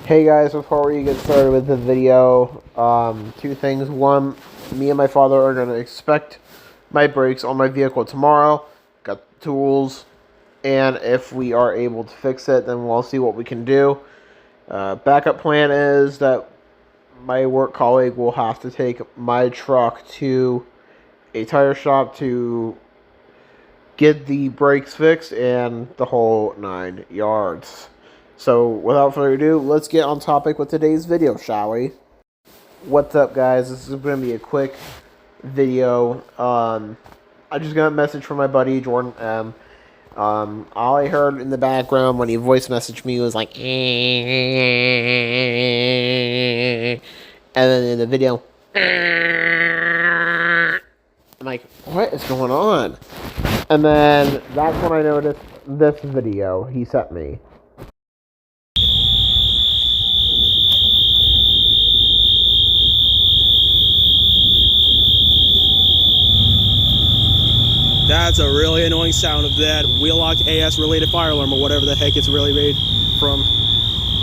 Hey guys, before we get started with the video, two things. One, me and my father are going to inspect my brakes on my vehicle tomorrow. Got the tools, and if we are able to fix it, then we'll see what we can do. Backup plan is that my work colleague will have to take my truck to a tire shop to get the brakes fixed and the whole 9 yards. So, without further ado, let's get on topic with today's video, shall we? What's up, guys? This is going to be a quick video. I just got a message from my buddy, Jordan M. All I heard in the background when he voice messaged me was like, and then in the video, I'm like, what is going on? And then that's when I noticed this video he sent me. That's a really annoying sound of that wheel lock AS related fire alarm or whatever the heck it's really made from.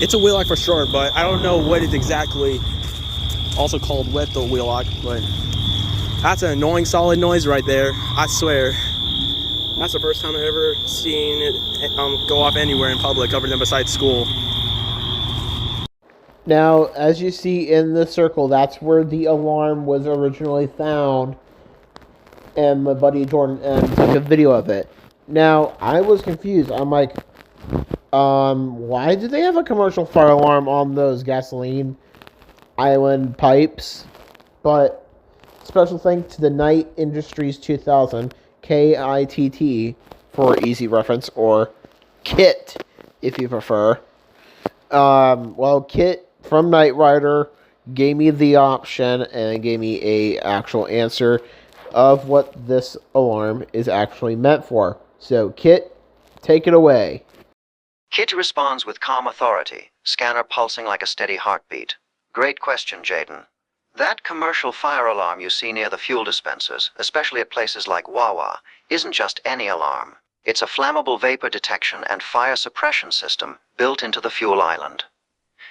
It's a wheel lock for sure, but I don't know what it's exactly also called with the wheel lock, but that's an annoying solid noise right there. I swear. That's the first time I've ever seen it go off anywhere in public other than besides school. Now, as you see in the circle, that's where the alarm was originally found. And my buddy Jordan took a video of it. Now, I was confused. I'm like, why do they have a commercial fire alarm on those gasoline island pipes? But, special thanks to the Knight Industries 2000, KITT, for easy reference, or KIT, if you prefer. Well, KIT from Knight Rider gave me the option and gave me a actual answer of what this alarm is actually meant for. So, KIT, take it away. KIT responds with calm authority, scanner pulsing like a steady heartbeat. Great question, Jaden. That commercial fire alarm you see near the fuel dispensers, especially at places like Wawa, isn't just any alarm. It's a flammable vapor detection and fire suppression system built into the fuel island.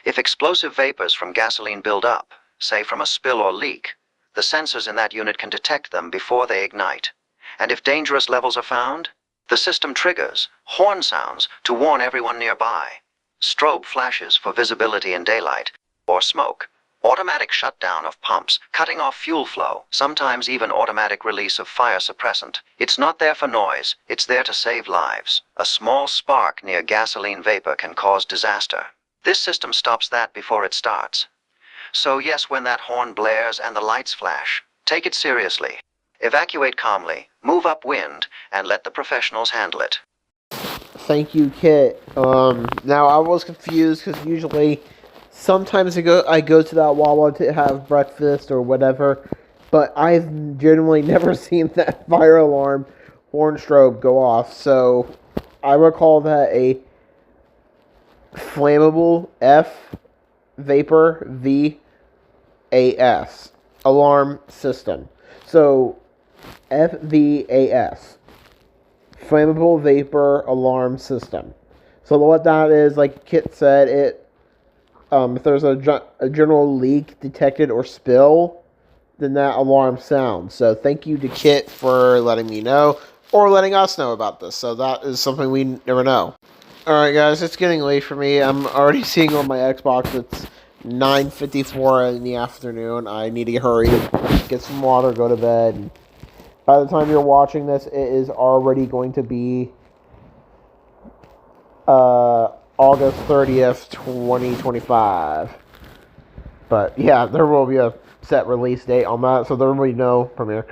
If explosive vapors from gasoline build up, say from a spill or leak, the sensors in that unit can detect them before they ignite. And if dangerous levels are found, the system triggers horn sounds to warn everyone nearby, strobe flashes for visibility in daylight, or smoke, automatic shutdown of pumps, cutting off fuel flow, sometimes even automatic release of fire suppressant. It's not there for noise, it's there to save lives. A small spark near gasoline vapor can cause disaster. This system stops that before it starts. So yes, when that horn blares and the lights flash, take it seriously. Evacuate calmly, move upwind, and let the professionals handle it. Thank you, KIT. Now I was confused because usually, sometimes I go to that Wawa to have breakfast or whatever, but I've generally never seen that fire alarm horn strobe go off. So I would call that a flammable vapor VAS alarm system. So FVAS, flammable vapor alarm system. So what that is, like KIT said, it if there's a general leak detected or spill, then that alarm sounds. So thank you to KIT for letting me know, or letting us know about this. So that is something we never know. Alright guys, it's getting late for me. I'm already seeing on my Xbox it's 9:54 in the afternoon. I need to hurry, get some water, go to bed. And by the time you're watching this, it is already going to be August 30th, 2025. But yeah, there will be a set release date on that, so there will be no premiere.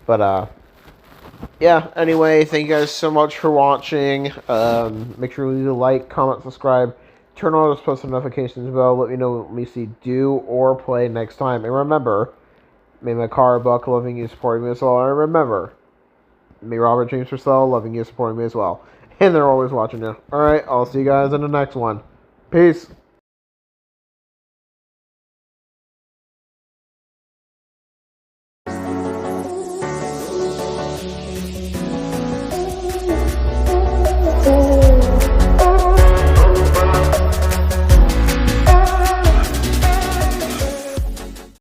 But yeah, anyway, thank you guys so much for watching. Make sure you like, comment, subscribe, turn on those post notifications bell. Let me know what we see do or play next time. And remember, may my car buck loving you, supporting me as well. And remember, may Robert James Purcell loving you, supporting me as well. And they're always watching you. Alright, I'll see you guys in the next one. Peace.